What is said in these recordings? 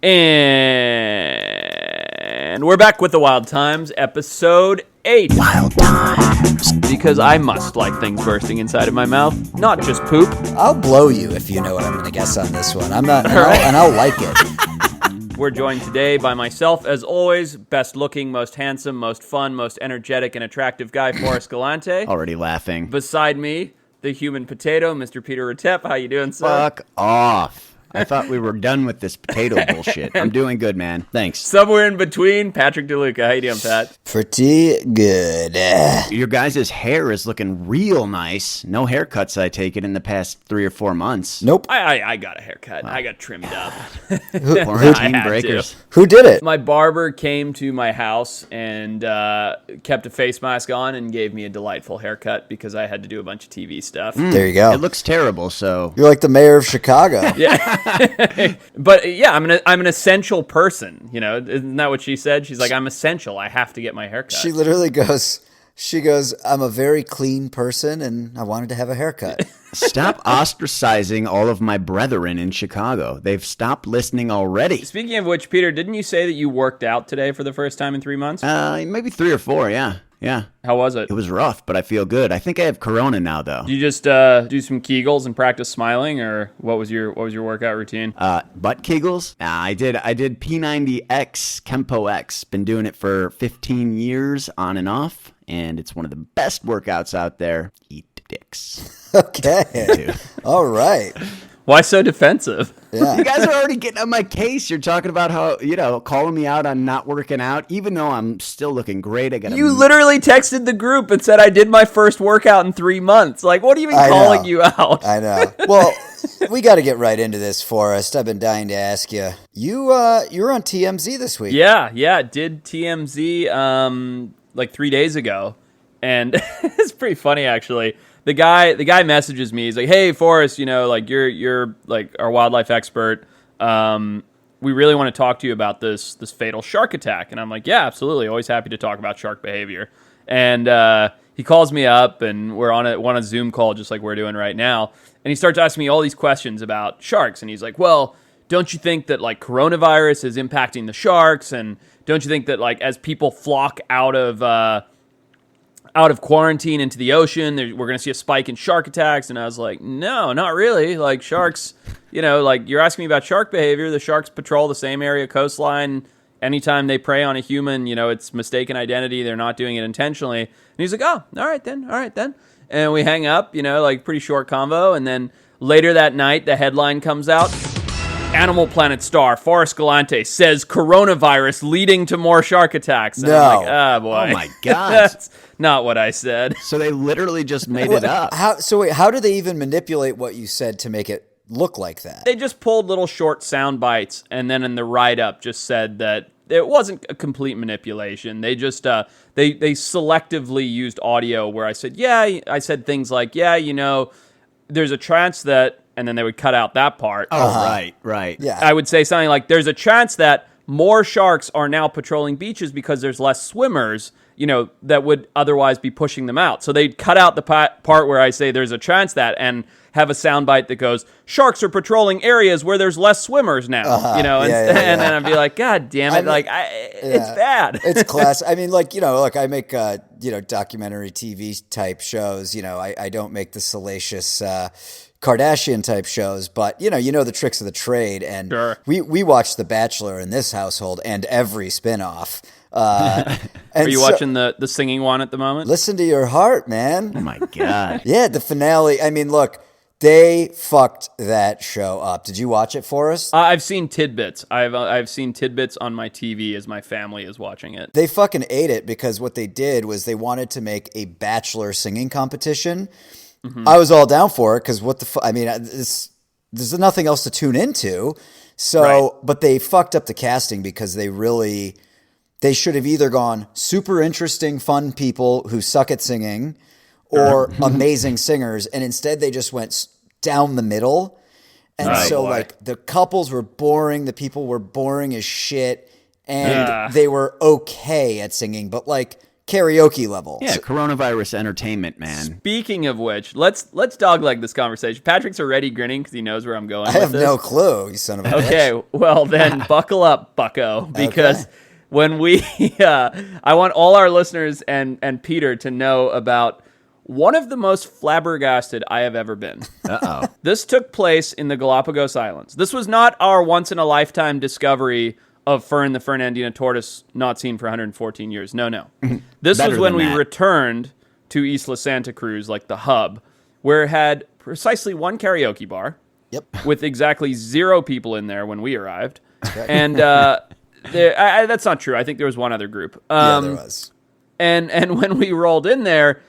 And we're back with the Wild Times, episode 8. Wild Times. Because I must like things bursting inside of my mouth, not just poop. I'll blow you if you know what I'm going to guess on this one. I'm not, and I'll like it. We're joined today by myself, as always, best looking, most handsome, most fun, most energetic and attractive guy, Forrest Galante. Already laughing. Beside me, the human potato, Mr. Peter Retep. How you doing, sir? Fuck off. I thought we were done with this potato bullshit. I'm doing good, man. Thanks. Somewhere in between, Patrick DeLuca. How you doing, Pat? Pretty good. Your guys' hair is looking real nice. No haircuts, I take it, in the past 3 or 4 months. Nope. I got a haircut. I got trimmed up. Quarantine breakers. Who did it? My barber came to my house and kept a face mask on and gave me a delightful haircut because I had to do a bunch of TV stuff. There you go. It looks terrible, so... You're like the mayor of Chicago. Yeah. But yeah, I'm an essential person, you know. Isn't that what she said? She's like, I'm essential. I have to get my haircut. She literally goes, I'm a very clean person and I wanted to have a haircut. Stop ostracizing all of my brethren in Chicago. They've stopped listening already. Speaking of which, Peter, didn't you say that you worked out today for the first time in 3 months? Maybe 3 or 4, yeah. Yeah. How was it? It was rough, but I feel good. I think I have corona now, though. Did you just do some Kegels and practice smiling, or what was your workout routine? Butt Kegels? I did P90X, Kempo X. Been doing it for 15 years on and off, and it's one of the best workouts out there. Eat dicks. Okay. All right. Why so defensive? Yeah. You guys are already getting on my case. You're talking about how, calling me out on not working out, even though I'm still looking great. You literally texted the group and said, I did my first workout in 3 months. Like, what do you mean calling you out? I know. Well, we got to get right into this, Forrest. I've been dying to ask you. You were on TMZ this week. Yeah. Did TMZ like 3 days ago. And it's pretty funny, actually. The guy messages me. He's like, "Hey, Forrest, you're like our wildlife expert. We really want to talk to you about this fatal shark attack." And I'm like, "Yeah, absolutely. Always happy to talk about shark behavior." And he calls me up, and we're on a Zoom call, just like we're doing right now. And he starts asking me all these questions about sharks. And he's like, "Well, don't you think that like coronavirus is impacting the sharks? And don't you think that like as people flock out of quarantine into the ocean, we're going to see a spike in shark attacks?" And I was like, no, not really. Like sharks, like you're asking me about shark behavior. The sharks patrol the same area coastline. Anytime they prey on a human, it's mistaken identity. They're not doing it intentionally. And he's like, "Oh, all right then. And we hang up, like pretty short convo. And then later that night, the headline comes out. Animal Planet star Forrest Galante says coronavirus leading to more shark attacks. And I'm like, oh boy. Oh my God. That's not what I said. So they literally just made it up. How do they even manipulate what you said to make it look like that? They just pulled little short sound bites and then in the write-up just said that it wasn't a complete manipulation. They just they selectively used audio where I said things like, there's a chance that, and then they would cut out that part. Oh, right. Yeah. I would say something like, there's a chance that more sharks are now patrolling beaches because there's less swimmers, that would otherwise be pushing them out. So they'd cut out the part where I say there's a chance that and have a soundbite that goes, sharks are patrolling areas where there's less swimmers now, and then I'd be like, God damn it. It's bad. It's class. I mean, I make, documentary TV type shows. I don't make the salacious, Kardashian type shows, but you know the tricks of the trade, and sure. we watch The Bachelor in this household and every spinoff. Are you watching the singing one at the moment? Listen to your heart, man. Oh my God. Yeah, the finale. I mean, look, they fucked that show up. Did you watch it, Forrest? I've seen tidbits. I've seen tidbits on my TV as my family is watching it. They fucking ate it because what they did was they wanted to make a Bachelor singing competition. Mm-hmm. I was all down for it because what the fuck? I mean, there's nothing else to tune into. So, right. But they fucked up the casting because they should have either gone super interesting, fun people who suck at singing or amazing singers. And instead they just went down the middle. And the couples were boring. The people were boring as shit. And they were okay at singing. But karaoke level. Yeah, coronavirus entertainment, man. Speaking of which, let's dogleg this conversation. Patrick's already grinning because he knows where I'm going. I have no clue, you son of a bitch. Okay, well then buckle up, bucko, because when we, I want all our listeners and Peter to know about one of the most flabbergasted I have ever been. Uh-oh. This took place in the Galapagos Islands. This was not our once-in-a-lifetime discovery of Fern the Fernandina tortoise not seen for 114 years. No. This was when we returned to Isla Santa Cruz, like the hub, where it had precisely one karaoke bar. Yep. With exactly 0 people in there when we arrived. Right. And that's not true. I think there was one other group. Yeah, there was. And when we rolled in there,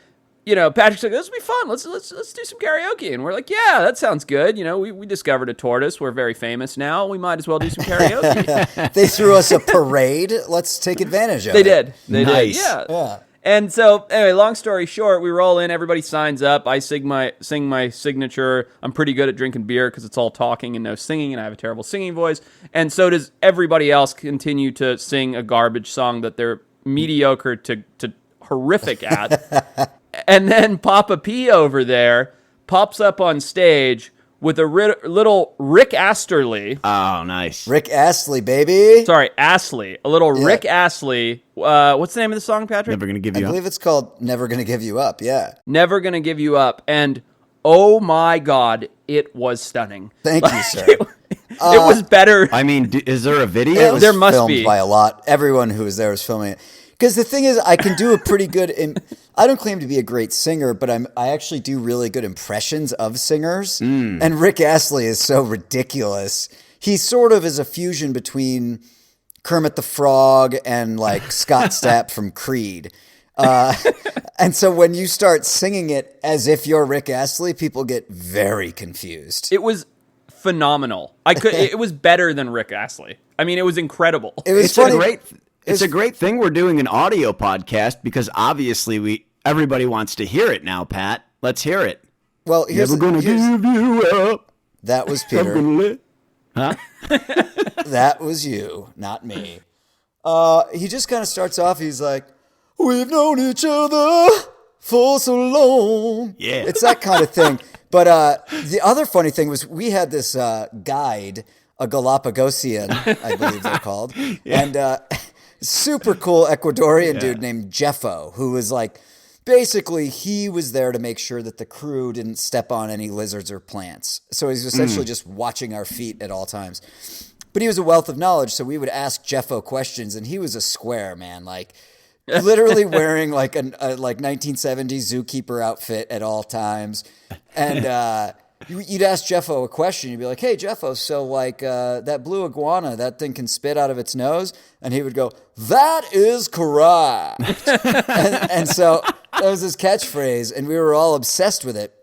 Patrick's like, this will be fun. Let's do some karaoke. And we're like, yeah, that sounds good. We discovered a tortoise. We're very famous now. We might as well do some karaoke. They threw us a parade. Let's take advantage of it. They did. Nice. Yeah. And so, anyway, long story short, we roll in. Everybody signs up. I sing my signature. I'm pretty good at drinking beer because it's all talking and no singing, and I have a terrible singing voice. And so does everybody else continue to sing a garbage song that they're mediocre to horrific at. And then Papa P over there pops up on stage with a little Rick Astley. Oh, nice. Rick Astley, baby. Sorry, Astley. A little Rick Astley. What's the name of the song, Patrick? Never Gonna Give You I Up. believe it's called Never Gonna Give You Up, yeah. Never Gonna Give You Up. And oh my God, it was stunning. Thank you, sir. It was better. I mean, is there a video? It was There must filmed be. by a lot. Everyone who was there was filming it. Because the thing is, I can do a pretty good... I don't claim to be a great singer, but I actually do really good impressions of singers. And Rick Astley is so ridiculous. He sort of is a fusion between Kermit the Frog and like Scott Stapp from Creed. And so when you start singing it as if you're Rick Astley, people get very confused. It was phenomenal. It was better than Rick Astley. I mean, it was incredible. It was funny. It's a great thing we're doing an audio podcast because obviously everybody wants to hear it now, Pat. Let's hear it. Well, Never gonna give you up. That was Peter. Huh? That was you, not me. He just kind of starts off. He's like, "We've known each other for so long." Yeah. It's that kind of thing. But the other funny thing was we had this guide, a Galapagosian, I believe they're called, and super cool Ecuadorian dude named Jeffo, who was like, basically he was there to make sure that the crew didn't step on any lizards or plants. So he's essentially just watching our feet at all times. But he was a wealth of knowledge, so we would ask Jeffo questions, and he was a square, man, like literally wearing like a 1970s zookeeper outfit at all times. And you'd ask Jeffo a question. You'd be like, "Hey, Jeffo, so like that blue iguana, that thing can spit out of its nose?" And he would go, "That is correct." and so that was his catchphrase, and we were all obsessed with it.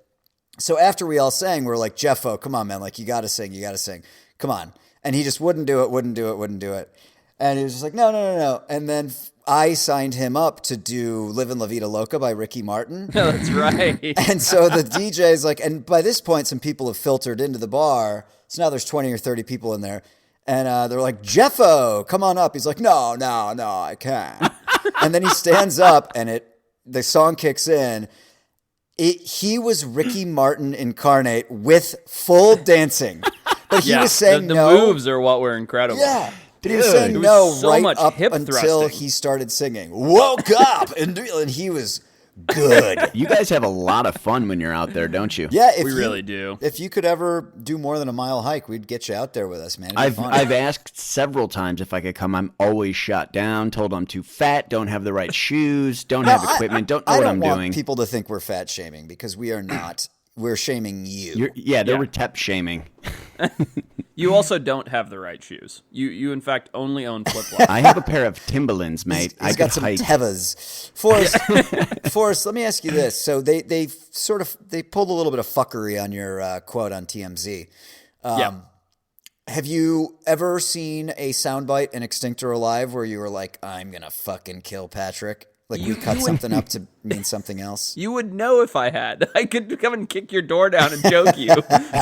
So after we all sang, we were like, "Jeffo, come on, man, like you got to sing, come on." And he just wouldn't do it. And he was just like, no. And then I signed him up to do Livin' La Vida Loca by Ricky Martin. No, that's right. And so the DJ's like, and by this point, some people have filtered into the bar. So now there's 20 or 30 people in there. And they're like, "Jeffo, come on up." He's like, no, I can't. And then he stands up and the song kicks in. He was Ricky Martin incarnate with full dancing. But he was saying the no. moves are what were incredible. Yeah. Dude, he was saying it was no so right much up hip until thrusting. he started singing. Woke up! And he was good. You guys have a lot of fun when you're out there, don't you? Yeah, We really do. If you could ever do more than a mile hike, we'd get you out there with us, man. It'd be fun. I've asked several times if I could come. I'm always shot down, told I'm too fat, don't have the right shoes, don't have equipment, don't know I what don't I'm want doing. people to think we're fat shaming because we are not. We're shaming you. They're retep shaming. You also don't have the right shoes. You in fact only own flip-flops. I have a pair of Timberlands, mate. He's I got could some hike. Tevas. Forrest, let me ask you this. So they pulled a little bit of fuckery on your quote on TMZ. Have you ever seen a soundbite in Extinct or Alive where you were like, "I'm gonna fucking kill Patrick"? Like we cut something up to mean something else? You would know if I had. I could come and kick your door down and choke you.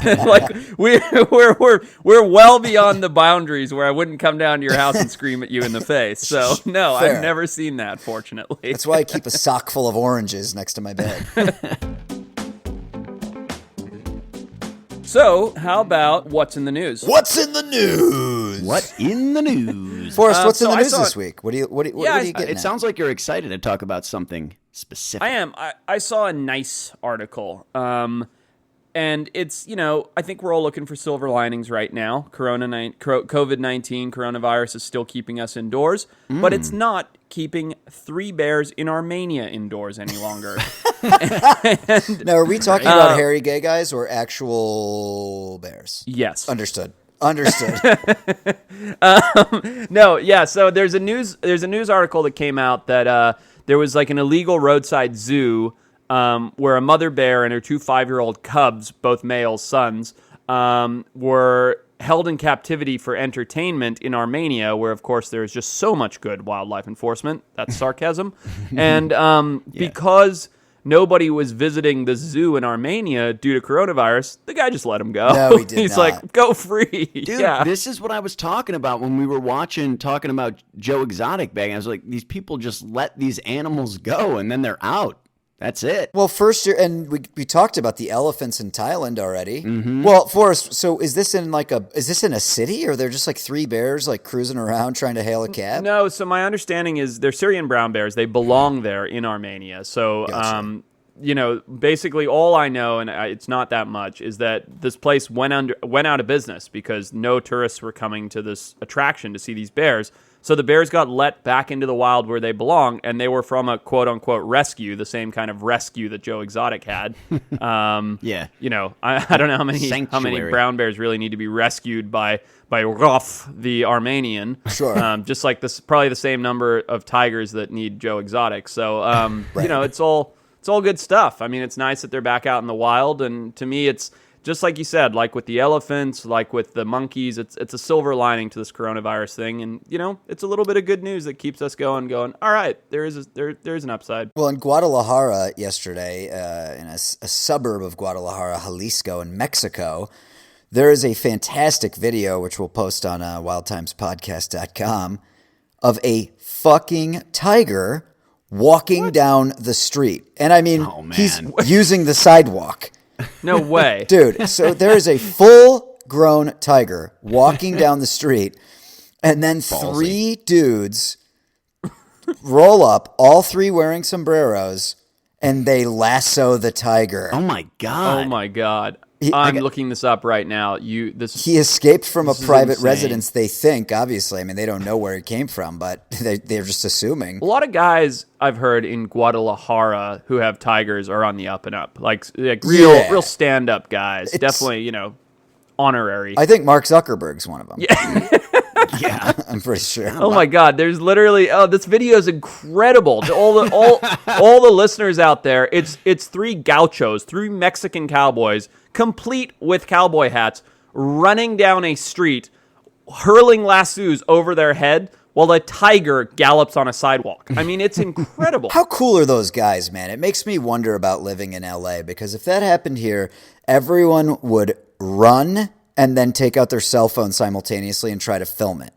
Like we're well beyond the boundaries where I wouldn't come down to your house and scream at you in the face. So no, Fair. I've never seen that. Fortunately, That's why I keep a sock full of oranges next to my bed. So how about what's in the news? What's in the news? What in the news? Forrest, what's in so the I news saw- this week? What are you getting It at? sounds like you're excited to talk about something specific. I am. I saw a nice article. And it's, I think we're all looking for silver linings right now. COVID-19, coronavirus is still keeping us indoors, but it's not keeping 3 bears in Armenia indoors any longer. Now, are we talking about hairy gay guys or actual bears? Yes. Understood. No, yeah. So there's a news article that came out that there was like an illegal roadside zoo where a mother bear and her 2 5-year-old cubs, both male sons, were held in captivity for entertainment in Armenia, where, of course, there's just so much good wildlife enforcement. That's sarcasm. And because nobody was visiting the zoo in Armenia due to coronavirus, the guy just let him go. No, he did He's not. like, go free. Dude, yeah. this is what I was talking about when we were talking about Joe Exotic bag. I was like, these people just let these animals go and then they're out. That's it. Well, first, and we talked about the elephants in Thailand already. Mm-hmm. Well, Forrest, so is this in a city, or they're just like 3 bears like cruising around trying to hail a cab? No, so my understanding is they're Syrian brown bears. They belong there in Armenia. So, Gotcha. Basically all I know, and it's not that much, is that this place went out of business because no tourists were coming to this attraction to see these bears. So the bears got let back into the wild where they belong, and they were from a quote-unquote rescue, the same kind of rescue that Joe Exotic had. Yeah. I don't know how many Sanctuary. brown bears really need to be rescued by Rolf, the Armenian. Sure. Just like this, probably the same number of tigers that need Joe Exotic. So, Right. it's all good stuff. I mean, it's nice that they're back out in the wild, and to me, it's just like you said, like with the elephants, like with the monkeys, it's a silver lining to this coronavirus thing, and it's a little bit of good news that keeps us going. All right, there is an upside. Well, in Guadalajara yesterday, in a suburb of Guadalajara, Jalisco, in Mexico, there is a fantastic video, which we'll post on wildtimespodcast.com, of a fucking tiger walking down the street. And I mean, Oh, man. he's using the sidewalk. No way. Dude, so there is a full-grown tiger walking down the street, and then 3 dudes roll up, all 3 wearing sombreros, and they lasso the tiger. Oh my God. Oh my God. I I'm got- looking this up right now. He escaped from a This is private insane. residence, they think, obviously. I mean, they don't know where he came from, but they're just assuming. A lot of guys I've heard in Guadalajara who have tigers are on the up and up, like real stand up guys. Definitely, honorary. I think Mark Zuckerberg's one of them. Yeah. I'm pretty sure. Oh my God! There's literally this video is incredible. To all the listeners out there, it's 3 gauchos, 3 Mexican cowboys, complete with cowboy hats, running down a street, hurling lassos over their head while a tiger gallops on a sidewalk. I mean, it's incredible. How cool are those guys, man? It makes me wonder about living in LA, because if that happened here, everyone would run and then take out their cell phone simultaneously and try to film it.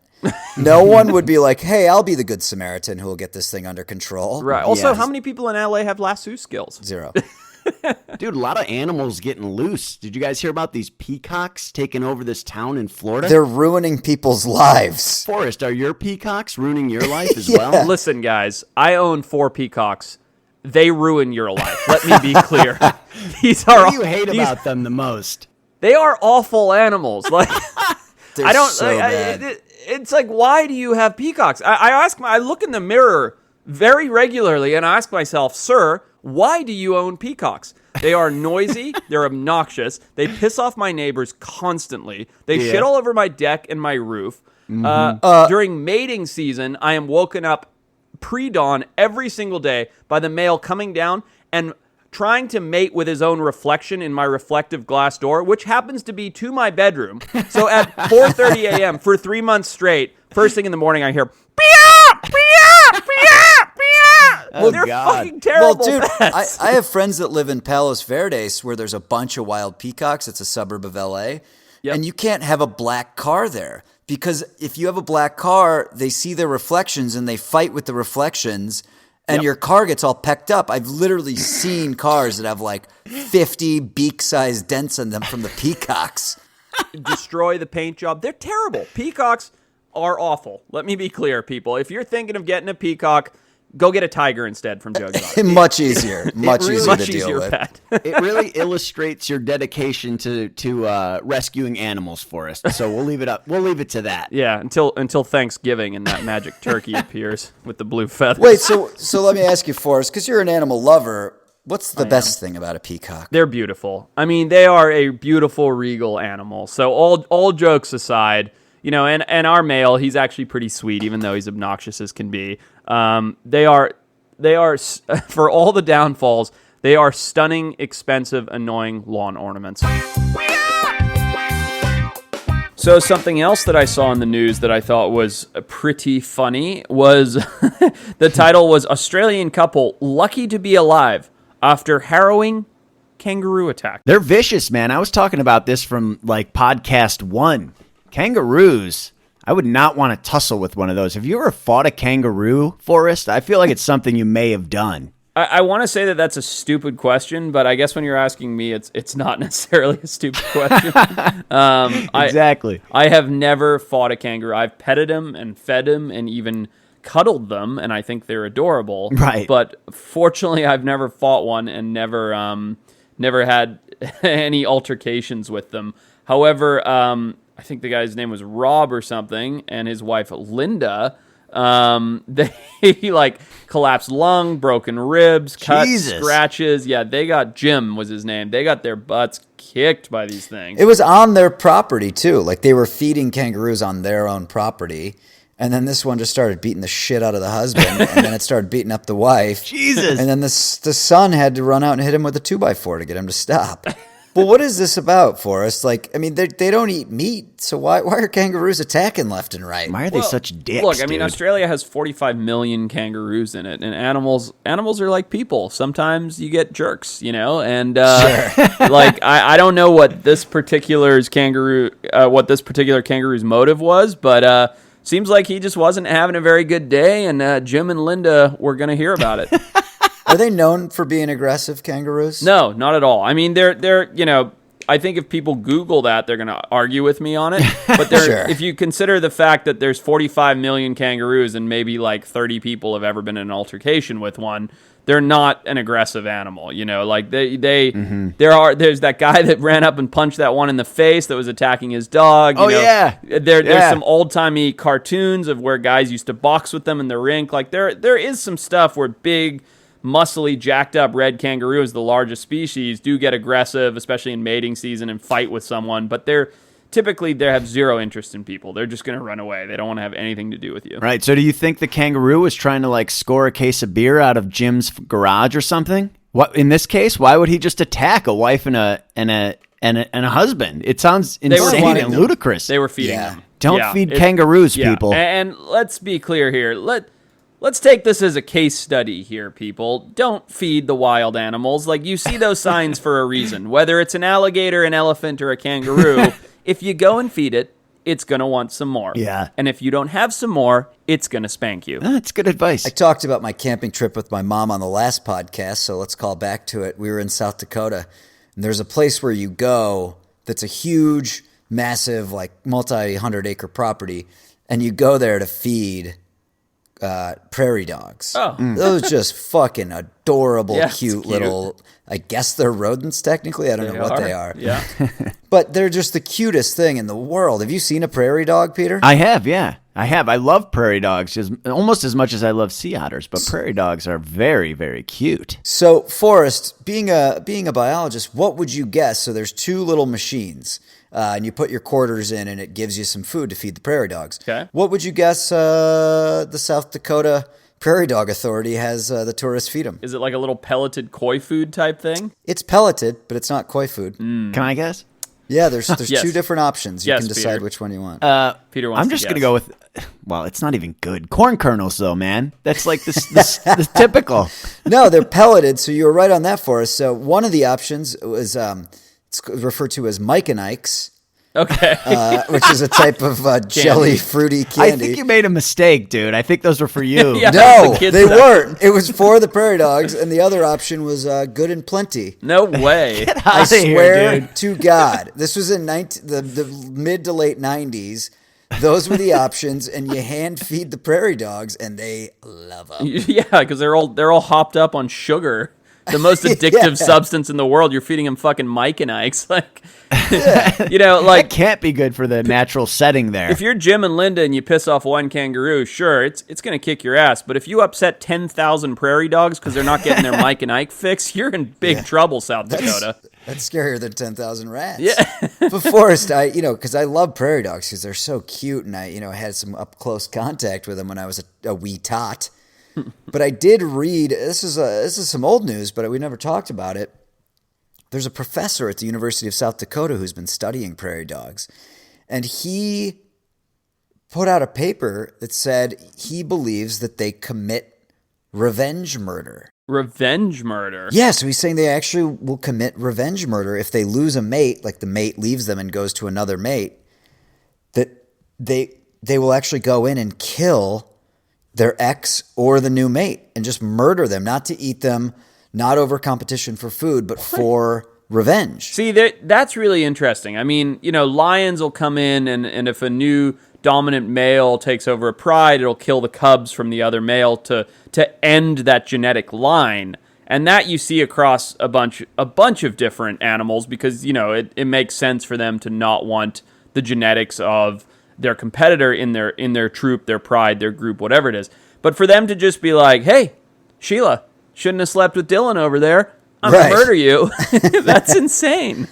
No one would be like, hey, I'll be the good Samaritan who will get this thing under control. Right. Also, Yes. how many people in LA have lasso skills? 0. Dude, a lot of animals getting loose. Did you guys hear about these peacocks taking over this town in Florida? They're ruining people's lives. Forrest, are your peacocks ruining your life as Yeah. well? Listen, guys, I own 4 peacocks. They ruin your life. Let me be clear. These are What do you hate about them the most? They are awful animals. Like They're I don't. so bad. It's like, why do you have peacocks? I look in the mirror very regularly and I ask myself, sir, why do you own peacocks? They are noisy. They're obnoxious. They piss off my neighbors constantly. They shit all over my deck and my roof. During mating season, I am woken up pre-dawn every single day by the male coming down and trying to mate with his own reflection in my reflective glass door, which happens to be to my bedroom. So at 4:30 a.m. for 3 months straight, first thing in the morning, I hear, "Pia, pia, pia, pia." They're God. fucking terrible Well, dude, pets. I have friends that live in Palos Verdes where there's a bunch of wild peacocks. It's a suburb of LA. Yep. And you can't have a black car there because if you have a black car, they see their reflections and they fight with the reflections and your car gets all pecked up. I've literally seen cars that have like 50 beak-sized dents in them from the peacocks. Destroy the paint job. They're terrible. Peacocks are awful. Let me be clear, people. If you're thinking of getting a peacock, go get a tiger instead from Joe's Exotic. Much easier. Much really- easier Much to deal easier with. pet. It really illustrates your dedication to rescuing animals, Forrest. So we'll leave it up. We'll leave it to that. Yeah, until Thanksgiving and that magic turkey appears with the blue feathers. Wait, so let me ask you, Forrest, because you're an animal lover, what's the best thing about a peacock? They're beautiful. I mean, they are a beautiful, regal animal. So all jokes aside, you know, and our male, he's actually pretty sweet, even though he's obnoxious as can be. They are for all the downfalls, they are stunning, expensive, annoying lawn ornaments. So something else that I saw in the news that I thought was pretty funny was the title was Australian couple lucky to be alive after harrowing kangaroo attack. They're vicious, man. I was talking about this from like podcast 1. Kangaroos. I would not want to tussle with one of those. Have you ever fought a kangaroo, Forrest? I feel like it's something you may have done. I want to say that that's a stupid question, but I guess when you're asking me, it's not necessarily a stupid question. Exactly. I have never fought a kangaroo. I've petted them and fed them and even cuddled them, and I think they're adorable. Right. But fortunately, I've never fought one and never had any altercations with them. However, I think the guy's name was Rob or something, and his wife Linda. They like collapsed lung, broken ribs, cuts, Jesus. scratches. Yeah, they got Jim was his name. They got their butts kicked by these things. It was on their property, too. Like, they were feeding kangaroos on their own property. And then this one just started beating the shit out of the husband. And then it started beating up the wife. Jesus. And then the son had to run out and hit him with a 2x4 to get him to stop. Well, what is this about, Forrest? Like, I mean, they don't eat meat, so why are kangaroos attacking left and right? Why are they such dicks, Look, I mean, dude? Australia has 45 million kangaroos in it, and animals are like people. Sometimes you get jerks, you know, and like I don't know what this particular kangaroo's motive was, but seems like he just wasn't having a very good day, and Jim and Linda were going to hear about it. Are they known for being aggressive, kangaroos? No, not at all. I mean, they're you know, I think if people Google that, they're going to argue with me on it. But Sure. if you consider the fact that there's 45 million kangaroos and maybe like 30 people have ever been in an altercation with one, they're not an aggressive animal. You know, like there's that guy that ran up and punched that one in the face that was attacking his dog. You know, yeah. There's some old timey cartoons of where guys used to box with them in the rink. Like there is some stuff where big, muscly, jacked up red kangaroos, the largest species, do get aggressive, especially in mating season, and fight with someone. But they have zero interest in people. They're just going to run away. They don't want to have anything to do with you. Right. So do you think the kangaroo was trying to like score a case of beer out of Jim's garage or something? What in this case? Why would he just attack a wife and a husband? It sounds insane and ludicrous. They were feeding Yeah. them. Don't feed kangaroos, people. And let's be clear here. Let's take this as a case study here, people. Don't feed the wild animals. Like, you see those signs for a reason. Whether it's an alligator, an elephant, or a kangaroo, if you go and feed it, it's going to want some more. Yeah. And if you don't have some more, it's going to spank you. That's good advice. I talked about my camping trip with my mom on the last podcast, so let's call back to it. We were in South Dakota, and there's a place where you go that's a huge, massive, like multi-100-acre property, and you go there to feed prairie dogs. Oh. Those just fucking adorable, Yeah, it's cute cute. little, I guess they're rodents technically. I don't know what they are. Yeah. But they're just the cutest thing in the world. Have you seen a prairie dog, Peter? I have, yeah. I have. I love prairie dogs just almost as much as I love sea otters, but prairie dogs are very, very cute. So, Forrest, being a biologist, what would you guess? So there's two little machines, and you put your quarters in, and it gives you some food to feed the prairie dogs. Okay. What would you guess the South Dakota Prairie Dog Authority has the tourists feed them? Is it like a little pelleted koi food type thing? It's pelleted, but it's not koi food. Can I guess? Yeah, there's Yes. two different options. You Yes, can decide Peter. which one you want. Peter wants I'm to just going to guess. go with, well, it's not even good. Corn kernels, though, man. That's like this typical. No, they're pelleted, so you were right on that for us. So one of the options was it's referred to as Mike and Ike's, Okay. which is a type of jelly fruity I candy. think you made a mistake, dude. I think those were for you. Yeah. No, the kids they section. weren't. It was for the prairie dogs, and the other option was Good and Plenty. No way. I Outta here, swear dude. to God, this was in the mid to late 90s. Those were the options, and you hand feed the prairie dogs, and they love them. Yeah, because they're all hopped up on sugar, the most addictive Yeah. substance in the world. You're feeding them fucking Mike and Ike's, like, That like can't be good for the natural setting there. if you're Jim and Linda and you piss off one kangaroo, sure, it's gonna kick your ass. But if you upset 10,000 prairie dogs because they're not getting their Mike and Ike fix, you're in big trouble, South Dakota. That's scarier than 10,000 rats. Yeah. But Forrest, because I love prairie dogs because they're so cute, and I had some up close contact with them when I was a wee tot. But I did read, this is some old news, but we never talked about it. There's a professor at the University of South Dakota who's been studying prairie dogs, and he put out a paper that said he believes that they commit revenge murder. Revenge murder. Yeah, so he's saying they actually will commit revenge murder if they lose a mate, like the mate leaves them and goes to another mate, that they will actually go in and kill their ex or the new mate and just murder them, not to eat them, not over competition for food, but for revenge. See, that's really interesting. I mean, lions will come in, and if a new dominant male takes over a pride, it'll kill the cubs from the other male to end that genetic line. And that you see across a bunch of different animals because, it makes sense for them to not want the genetics of their competitor in their troop, their pride, their group, whatever it is. But for them to just be like, hey, Sheila, shouldn't have slept with Dylan over there. I'm going to murder you. That's insane.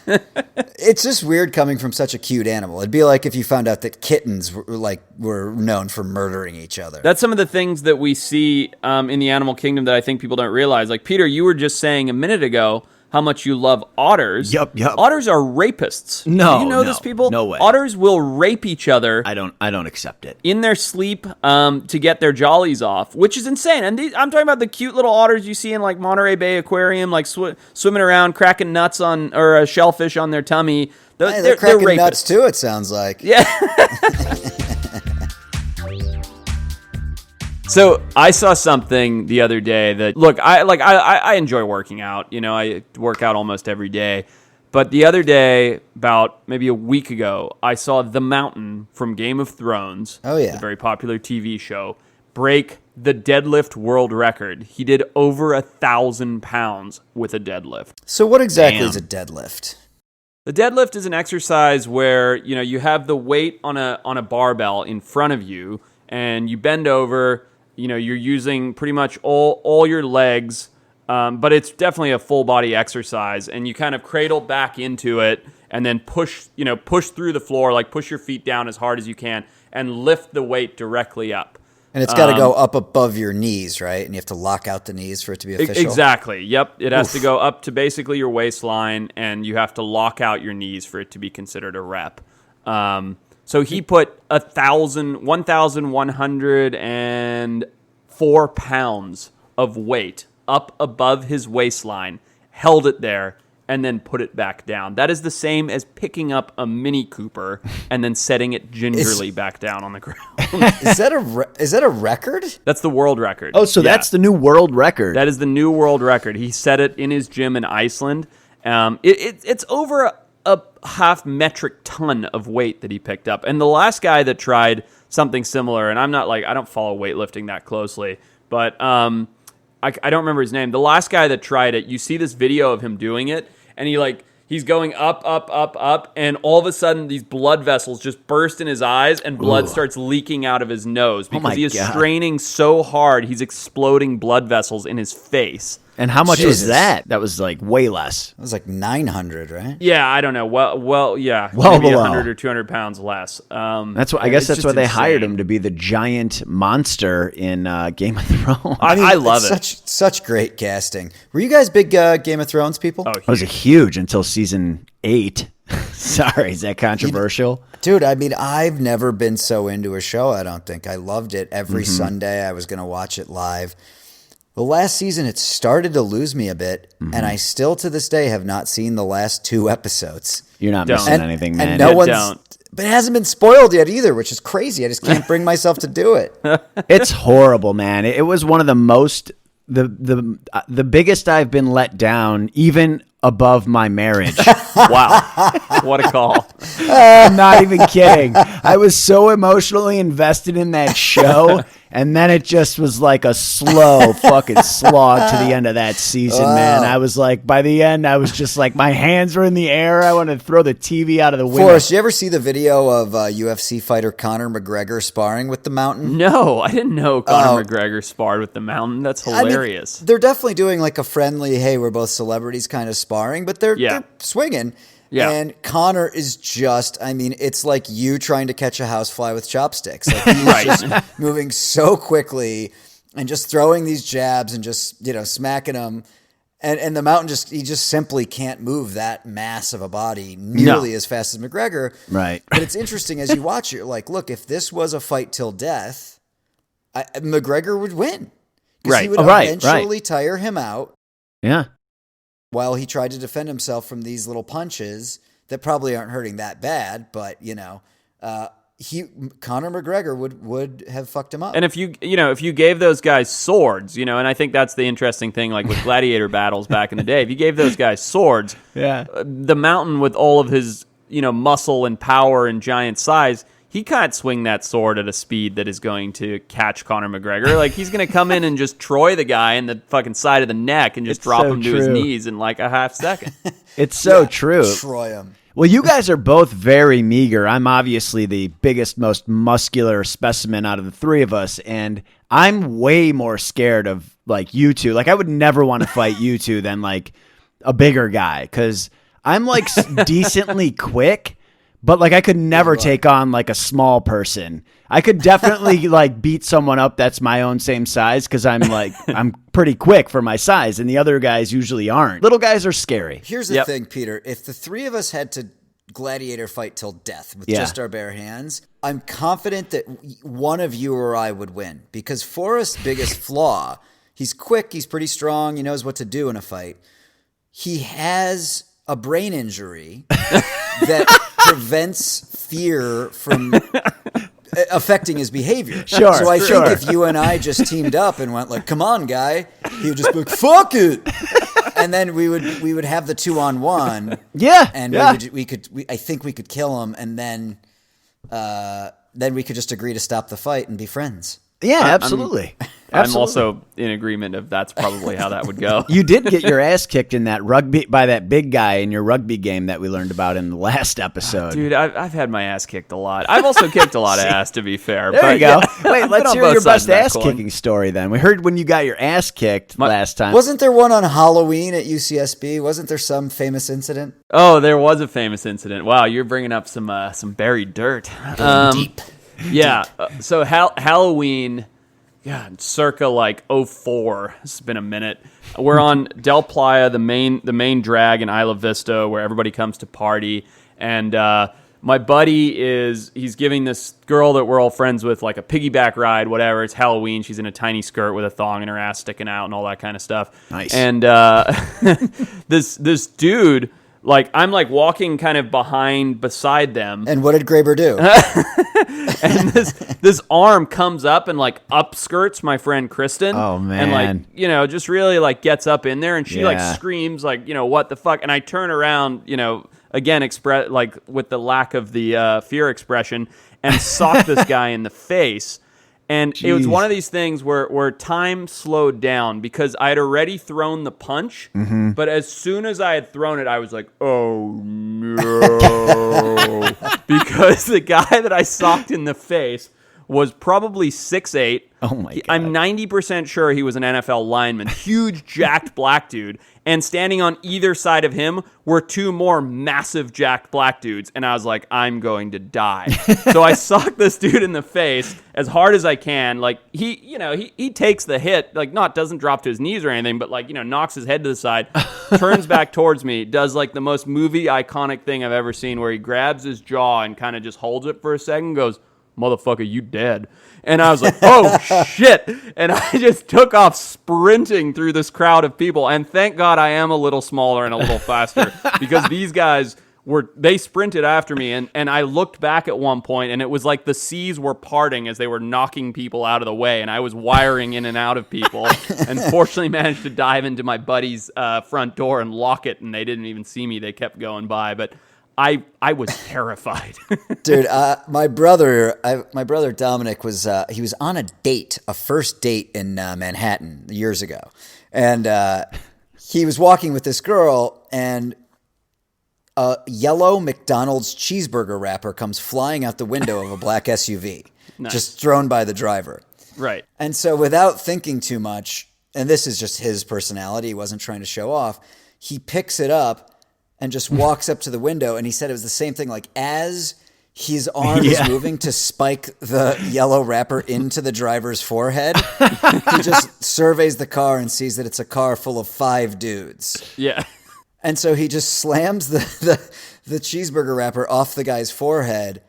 It's just weird coming from such a cute animal. It'd be like if you found out that kittens were known for murdering each other. That's some of the things that we see in the animal kingdom that I think people don't realize. Like, Peter, you were just saying a minute ago how much you love otters. Yup. Otters are rapists. No, Do you know no, this, people? no way. Otters will rape each other I don't accept it. in their sleep to get their jollies off, which is insane. And I'm talking about the cute little otters you see in like Monterey Bay Aquarium, like swimming around, cracking nuts or a shellfish on their tummy. Hey, they're cracking rapists. nuts too, it sounds like. Yeah. So I saw something the other day that, look, I enjoy working out. I work out almost every day. But the other day, about maybe a week ago, I saw The Mountain from Game of Thrones, Oh, yeah. the very popular TV show, break the deadlift world record. He did over 1,000 pounds with a deadlift. So what exactly Damn. is a deadlift? The deadlift is an exercise where, you have the weight on a barbell in front of you, and you bend over. You're using pretty much all your legs, but it's definitely a full body exercise. And you kind of cradle back into it, and then push through the floor, like push your feet down as hard as you can, and lift the weight directly up. And it's got to go up above your knees, right? And you have to lock out the knees for it to be official. Exactly. Yep. It has to go up to basically your waistline, and you have to lock out your knees for it to be considered a rep. So he put 1,104 pounds of weight up above his waistline, held it there, and then put it back down. That is the same as picking up a Mini Cooper and then setting it gingerly back down on the ground. Is that a record? That's the world record. Oh, so Yeah. that's the new world record. That is the new world record. He set it in his gym in Iceland. It's over a half metric ton of weight that he picked up. And the last guy that tried something similar, and I don't follow weightlifting that closely, but I don't remember his name. The last guy that tried it, you see this video of him doing it, and he's going up, and all of a sudden these blood vessels just burst in his eyes, and blood starts leaking out of his nose because my he is God. straining so hard, he's exploding blood vessels in his face. And how much was Jesus. that? That was like way less. It was like 900, right? Yeah, I don't know. Well, yeah, Well maybe below. 100 or 200 pounds less. That's what I guess it's that's just why they hired insane. him to be the giant monster in Game of Thrones. I love it's it. Such great casting. Were you guys big Game of Thrones people? Oh, I was huge until season 8, Sorry, is that controversial? Dude, I mean, I've never been so into a show, I don't think. I loved it every Sunday. I was going to watch it live. The last season, it started to lose me a bit, and I still to this day have not seen the last 2 episodes. You're not missing anything, man. And no one's, but it hasn't been spoiled yet either, which is crazy. I just can't bring myself to do it. It's horrible, man. It was one of the most, the biggest I've been let down, even above my marriage. Wow. What a call. I'm not even kidding. I was so emotionally invested in that show, and then it just was like a slow fucking slog to the end of that season, man. I was like, by the end, I was just like, my hands were in the air. I wanted to throw the TV out of the window. Forrest, you ever see the video of UFC fighter Conor McGregor sparring with the Mountain? No, I didn't know Conor McGregor sparred with the Mountain. That's hilarious. I mean, they're definitely doing like a friendly, hey, we're both celebrities kind of sparring, but they're swinging. Yeah. And Connor is just, I mean, it's like you trying to catch a housefly with chopsticks. Like he's just moving so quickly and just throwing these jabs and just, smacking them. And the Mountain he just simply can't move that mass of a body nearly as fast as McGregor. Right. But it's interesting as you watch it, like, look, if this was a fight till death, McGregor would win. Because he would eventually tire him out. Yeah. While he tried to defend himself from these little punches that probably aren't hurting that bad, but Conor McGregor would have fucked him up. And if you gave those guys swords, and I think that's the interesting thing, like with gladiator battles back in the day, if you gave those guys swords, the Mountain with all of his muscle and power and giant size, he can't swing that sword at a speed that is going to catch Conor McGregor. Like, he's going to come in and just Troy the guy in the fucking side of the neck and just drop him to his knees in like a half second. It's so true. Troy him. Well, you guys are both very meager. I'm obviously the biggest, most muscular specimen out of the 3 of us, and I'm way more scared of, like, you two. Like, I would never want to fight you two than, like, a bigger guy, because I'm, like, decently quick. But, like, I could never take on, like, a small person. I could definitely, like, beat someone up that's my own same size because I'm, like, I'm pretty quick for my size, and the other guys usually aren't. Little guys are scary. Here's the thing, Peter. If the 3 of us had to gladiator fight till death with just our bare hands, I'm confident that one of you or I would win. Because Forrest's biggest flaw, he's quick, he's pretty strong, he knows what to do in a fight. He has a brain injury that prevents fear from affecting his behavior. Sure. So I think if you and I just teamed up and went like, "Come on, guy," he would just be like, "Fuck it," and then we would have the 2-on-1. Yeah. And I think we could kill him, and then we could just agree to stop the fight and be friends. Yeah, absolutely. I'm also in agreement of that's probably how that would go. You did get your ass kicked in that rugby by that big guy in your rugby game that we learned about in the last episode. Dude, I've had my ass kicked a lot. I've also kicked a lot of ass, to be fair. There you go. Yeah. Wait, let's hear your best ass-kicking story then. We heard when you got your ass kicked last time. Wasn't there one on Halloween at UCSB? Wasn't there some famous incident? Oh, there was a famous incident. Wow, you're bringing up some buried dirt. Deep. Yeah, so Halloween... Yeah, circa like 04. It's been a minute. We're on Del Playa, the main drag in Isla Vista, where everybody comes to party. And my buddy he's giving this girl that we're all friends with like a piggyback ride, whatever. It's Halloween. She's in a tiny skirt with a thong and her ass sticking out and all that kind of stuff. Nice. And this dude, like, I'm like walking kind of beside them. And what did Graber do? And this arm comes up and like upskirts my friend Kristen. Oh man. And like, just really like gets up in there and she like screams like, what the fuck? And I turn around, again, express like with the lack of the fear expression and sock this guy in the face. And it was one of these things where time slowed down because I had already thrown the punch, but as soon as I had thrown it, I was like, oh no. Because the guy that I socked in the face was probably 6'8". Oh my God. I'm 90% sure he was an NFL lineman. Huge, jacked black dude. And standing on either side of him were two more massive, jacked black dudes. And I was like, I'm going to die. So I sock this dude in the face as hard as I can. Like, he takes the hit, like, doesn't drop to his knees or anything, but, like, knocks his head to the side, turns back towards me, does, like, the most movie iconic thing I've ever seen, where he grabs his jaw and kind of just holds it for a second, goes, "Motherfucker, you dead." And I was like, oh, shit. And I just took off sprinting through this crowd of people. And thank God I am a little smaller and a little faster, because these guys they sprinted after me. And I looked back at one point, and it was like the seas were parting as they were knocking people out of the way. And I was wiring in and out of people, and fortunately managed to dive into my buddy's front door and lock it. And they didn't even see me. They kept going by. But I was terrified. Dude, my brother Dominic was he was on a first date in Manhattan years ago, and he was walking with this girl, and a yellow McDonald's cheeseburger wrapper comes flying out the window of a black SUV, Nice. just thrown by the driver. Right. And so, without thinking too much, and this is just his personality, he wasn't trying to show off, he picks it up and just walks up to the window, and he said it was the same thing. Like, as his arm is moving to spike the yellow wrapper into the driver's forehead, he just surveys the car and sees that it's a car full of 5 dudes. Yeah. And so he just slams the cheeseburger wrapper off the guy's forehead,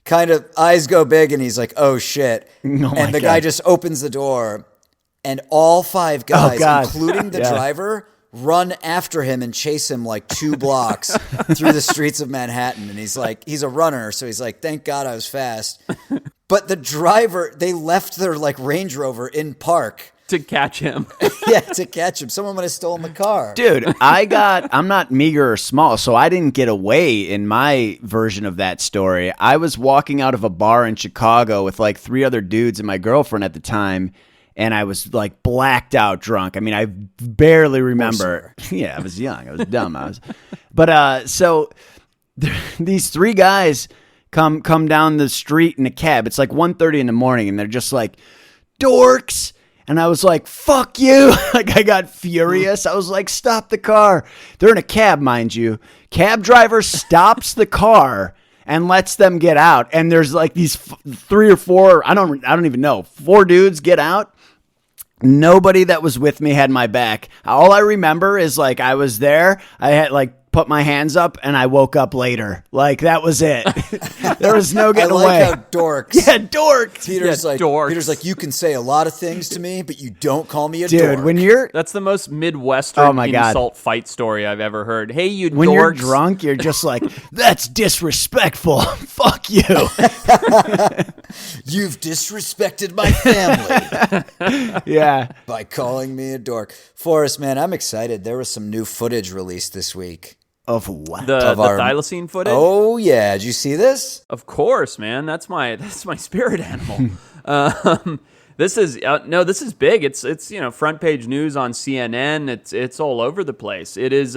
kind of eyes go big, and he's like, oh, shit. And the guy just opens the door, and all 5 guys, including the driver, run after him and chase him like 2 blocks through the streets of Manhattan. And he's like, he's a runner, so he's like, thank God I was fast. But the driver, they left their like Range Rover in park To catch him. yeah, to catch him. Someone might have stolen the car. Dude, I'm not meager or small, so I didn't get away in my version of that story. I was walking out of a bar in Chicago with like 3 other dudes and my girlfriend at the time, and I was like blacked out drunk. I mean, I barely remember. Yeah, I was young. I was dumb. So these 3 guys come down the street in a cab. It's like 1:30 in the morning, and they're just like, dorks. And I was like, fuck you. Like, I got furious. I was like, stop the car. They're in a cab, mind you. Cab driver stops the car and lets them get out. And there's like these 3 or 4, I don't even know, 4 dudes get out. Nobody that was with me had my back. All I remember is like I was there. I had like put my hands up, and I woke up later. Like, that was it. There was no getting away. I like how dorks. Yeah, dorks. Peter's like, you can say a lot of things to me, but you don't call me a dork. Dude, when you're... That's the most Midwestern insult fight story I've ever heard. Hey, you dorks. When you're drunk, you're just like, that's disrespectful. Fuck you. You've disrespected my family. Yeah. By calling me a dork. Forrest, man, I'm excited. There was some new footage released this week. Of what? The thylacine footage? Oh, yeah. Did you see this? Of course, man. That's my spirit animal. This is big. It's front page news on CNN. It's all over the place. It is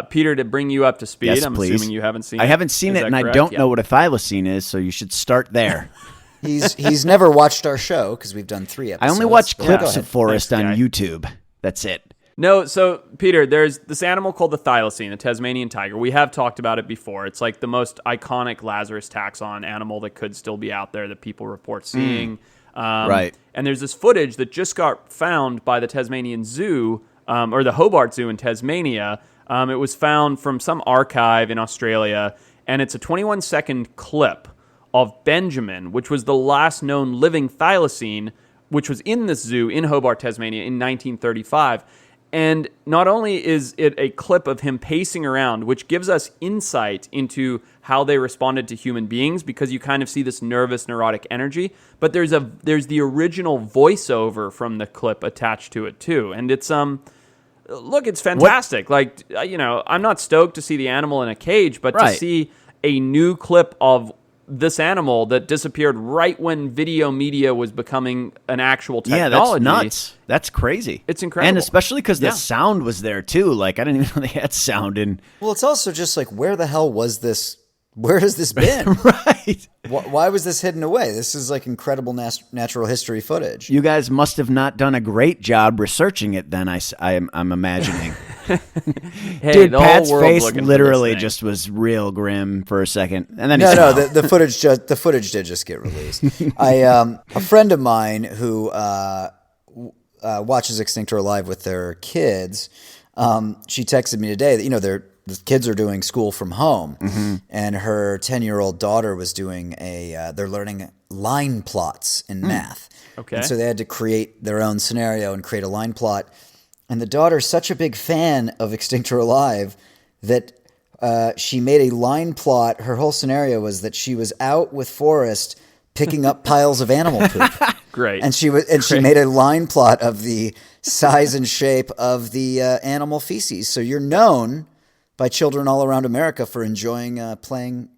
Peter, to bring you up to speed. Yes, I'm please. assuming you haven't seen it. I haven't seen it, and correct? I don't know what a thylacine is, so you should start there. He's never watched our show because we've done 3 episodes. I only watch clips of Forrest Thanks, on guy. YouTube. That's it. No, so Peter, there's this animal called the thylacine, the Tasmanian tiger. We have talked about it before. It's like the most iconic Lazarus taxon animal that could still be out there that people report seeing. Right. And there's this footage that just got found by the Tasmanian Zoo, or the Hobart Zoo in Tasmania. It was found from some archive in Australia, and it's a 21-second clip of Benjamin, which was the last known living thylacine, which was in this zoo in Hobart, Tasmania in 1935. And not only is it a clip of him pacing around, which gives us insight into how they responded to human beings, because you kind of see this nervous, neurotic energy, but there's the original voiceover from the clip attached to it too. And it's look, it's fantastic. Like, I'm not stoked to see the animal in a cage, but to see a new clip of this animal that disappeared right when video media was becoming an actual technology. Yeah, that's nuts. That's crazy. It's incredible. And especially because the sound was there too. Like, I didn't even know they had sound in. Well, it's also just like, where the hell was this Where has this been? Right. Why was this hidden away? This is like incredible natural history footage. You guys must have not done a great job researching it then, I'm imagining. Hey, Dude, the Pat's whole world's face looking for literally this thing. just was real grim for a second. And then he No, smiled. the footage did just get released. A friend of mine who watches Extinct or Alive with their kids, she texted me today that the kids are doing school from home, and her 10-year-old daughter was doing they're learning line plots in math. Okay. And so they had to create their own scenario and create a line plot. And the daughter's such a big fan of Extinct or Alive that she made a line plot. Her whole scenario was that she was out with Forrest picking up piles of animal poop. Great. And she made a line plot of the size and shape of the animal feces. So you're known by children all around America for enjoying playing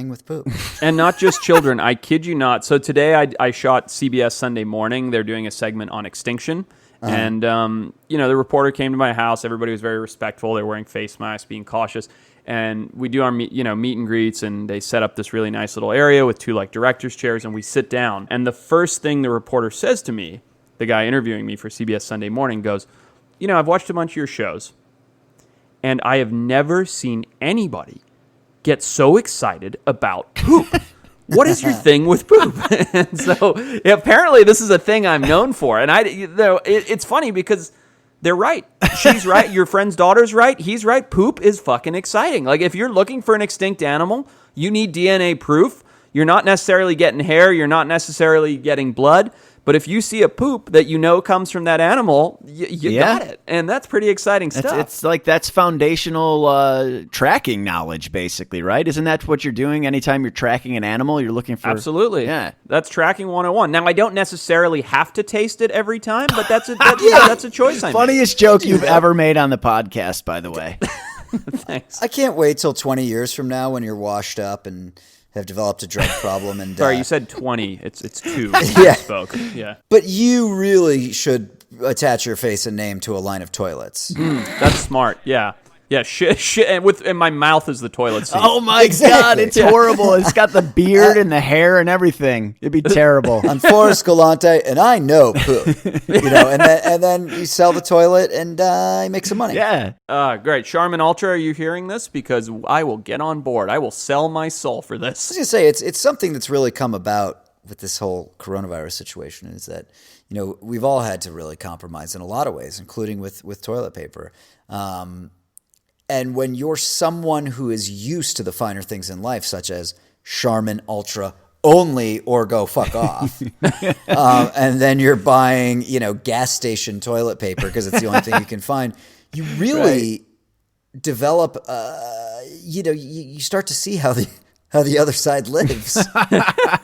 with poop. And not just children. I kid you not. So today I shot CBS Sunday Morning. They're doing a segment on extinction. And, the reporter came to my house. Everybody was very respectful. They were wearing face masks, being cautious. And we do our meet and greets, and they set up this really nice little area with 2 director's chairs, and we sit down. And the first thing the reporter says to me, the guy interviewing me for CBS Sunday Morning, goes, I've watched a bunch of your shows, and I have never seen anybody get so excited about poop. What is your thing with poop? And so apparently this is a thing I'm known for. And it's funny because they're right. She's right. Your friend's daughter's right. He's right. Poop is fucking exciting. Like, if you're looking for an extinct animal, you need DNA proof. You're not necessarily getting hair. You're not necessarily getting blood. But if you see a poop that comes from that animal, you got it. And that's pretty exciting stuff. It's like that's foundational tracking knowledge, basically, right? Isn't that what you're doing anytime you're tracking an animal? You're looking for... Absolutely. Yeah. That's tracking 101. Now, I don't necessarily have to taste it every time, but that's a choice I make. Funniest joke you've ever made on the podcast, by the way. Thanks. I can't wait till 20 years from now when you're washed up and have developed a drug problem. And Sorry, you said 20. It's 2. Yeah. Spoke. Yeah. But you really should attach your face and name to a line of toilets. That's smart. Yeah. Yeah, shit, and my mouth is the toilet seat. Oh my God, it's horrible. It's got the beard and the hair and everything. It'd be terrible. I'm Forrest Galante, and I know poop. And then you sell the toilet and you make some money. Yeah. Great. Charmin Ultra, are you hearing this? Because I will get on board. I will sell my soul for I was this. going to say, it's something that's really come about with this whole coronavirus situation is that, we've all had to really compromise in a lot of ways, including with toilet paper. And when you're someone who is used to the finer things in life, such as Charmin Ultra only or go fuck off, and then you're buying, gas station toilet paper because it's the only thing you can find, you really develop, you start to see how the other side lives.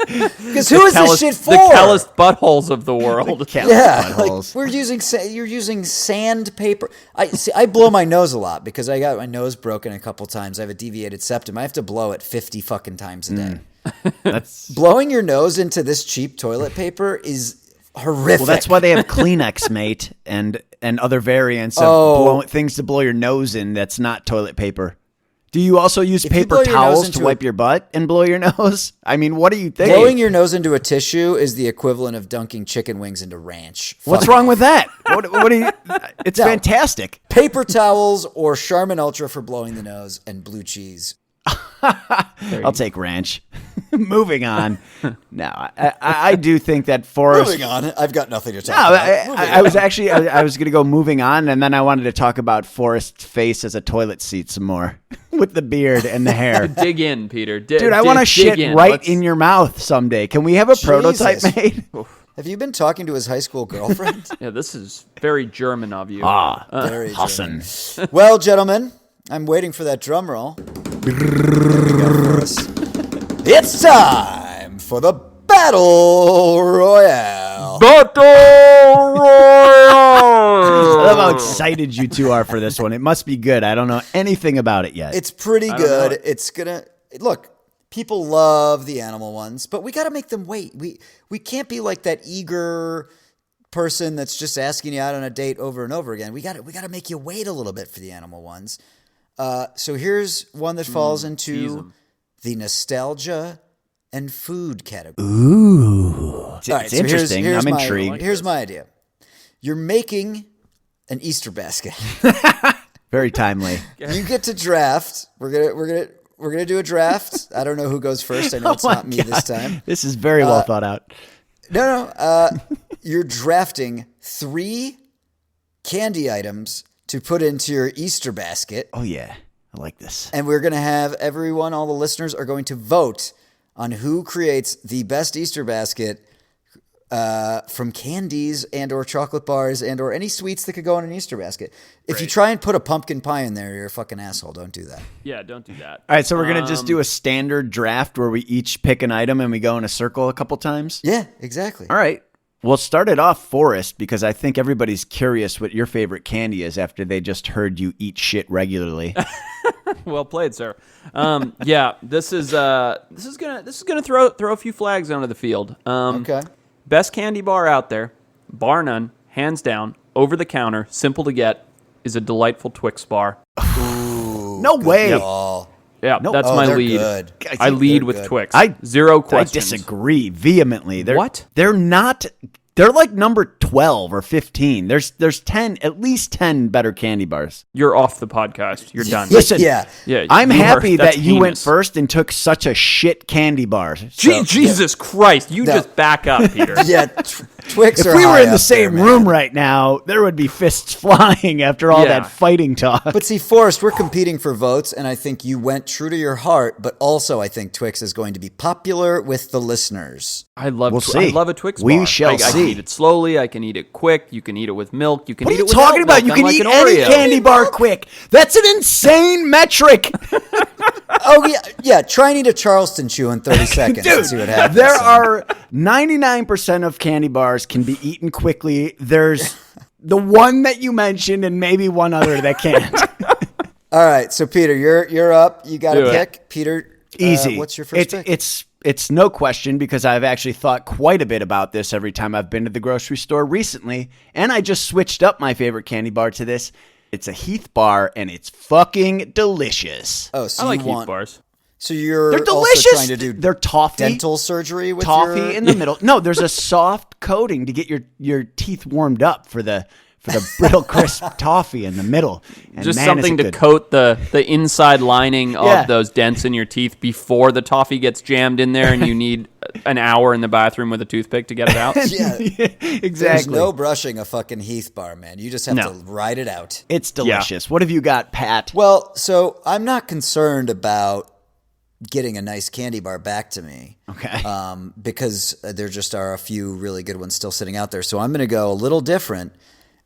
Because who is this shit for? The calloused buttholes of the world. Yeah, you're using sandpaper. I blow my nose a lot because I got my nose broken a couple times. I have a deviated septum. I have to blow it 50 fucking times a day. That's Blowing your nose into this cheap toilet paper is horrific. Well, that's why they have Kleenex, mate, and other variants of things to blow your nose in that's not toilet paper. Do you also use paper towels to wipe your butt and blow your nose? I mean, what are you thinking? Blowing your nose into a tissue is the equivalent of dunking chicken wings into ranch. What's wrong with that? What are you? It's fantastic. Paper towels or Charmin Ultra for blowing the nose and blue cheese. I'll take ranch. Moving on. No, I do think that Forrest... Moving on. I've got nothing to talk about. I was actually... I was going to go moving on, and then I wanted to talk about Forrest's face as a toilet seat some more. With the beard and the hair. Dig in, Peter. Dude, I want to shit in your mouth someday. Can we have a prototype made? Have you been talking to his high school girlfriend? Yeah, this is very German of you. Very Hassan. German. Well, gentlemen, I'm waiting for that drum roll. It's time for the Battle Royale. Battle Royale! I love how excited you two are for this one. It must be good. I don't know anything about it yet. It's pretty good. It's gonna look. People love the animal ones, but we got to make them wait. We can't be like that eager person that's just asking you out on a date over and over again. We got to make you wait a little bit for the animal ones. So here's one that falls into the nostalgia and food category. Ooh. It's All right, so interesting. I'm my, intrigued. Here's my idea. You're making an Easter basket. Very timely. You get to draft. We're gonna do a draft. I don't know who goes first. I know it's not me this time. This is very well thought out. No. You're drafting 3 candy items to put into your Easter basket. Oh, yeah. I like this. And we're going to have all the listeners are going to vote on who creates the best Easter basket from candies and or chocolate bars and or any sweets that could go in an Easter basket. If you try and put a pumpkin pie in there, you're a fucking asshole. Don't do that. Yeah, don't do that. All right, so we're going to just do a standard draft where we each pick an item and we go in a circle a couple times? Yeah, exactly. All right. We'll start it off, Forrest, because I think everybody's curious what your favorite candy is after they just heard you eat shit regularly. Well played, sir. Yeah, this is gonna throw a few flags onto the field. Okay. Best candy bar out there, bar none, hands down, over the counter, simple to get, is a delightful Twix bar. Ooh, No good way. call. Yeah, Nope. that's Oh, my they're lead. good. I lead They're with good. Twix. I- Zero I questions. disagree vehemently. What? They're not. They're like number 12 or 15. There's 10, at least 10 better candy bars. You're off the podcast. You're done. Listen, Yeah. Yeah, I'm you are- happy that's that you went heinous. first and took such a shit candy bar. So, Jesus Christ! You just back up, Peter. Yeah, Twix if are we were high in the up same there, room man. right now, there would be fists flying after all Yeah. that fighting talk. But see, Forrest, we're competing for votes, and I think you went true to your heart, but also I think Twix is going to be popular with the listeners. I love. We'll I see. love a Twix bar. We shall I can see. eat it slowly. I can eat it quick. You can eat it with milk. You can What are eat you it without talking about? milk, You can unlike eat an any Oreo. candy bar quick. That's an insane metric. Oh, yeah. Try and eat a Charleston chew in 30 seconds and see what happens. There are 99% of candy bars can be eaten quickly. There's the one that you mentioned and maybe one other that can't. All right, so Peter, you're up. You got Do a it. pick. Peter, Easy. what's your first pick? It's no question because I've actually thought quite a bit about this every time I've been to the grocery store recently, and I just switched up my favorite candy bar to this. It's a Heath bar, and it's fucking delicious. Oh, so I like you Heath want bars. So you're They're also delicious. trying to do They're toffee. dental surgery with Toffee your... in the middle. No, there's a soft coating to get your teeth warmed up for the brittle crisp toffee in the middle. And Just man, something is it to good. coat the inside lining Yeah. of those dents in your teeth before the toffee gets jammed in there, and you need an hour in the bathroom with a toothpick to get it out. Yeah, there's Exactly. no brushing a fucking Heath bar, man. You just have No. to ride it out. It's delicious. What have you got, Pat? Well, so I'm not concerned about getting a nice candy bar back to me. Okay. Because there just are a few really good ones still sitting out there. So I'm going to go a little different,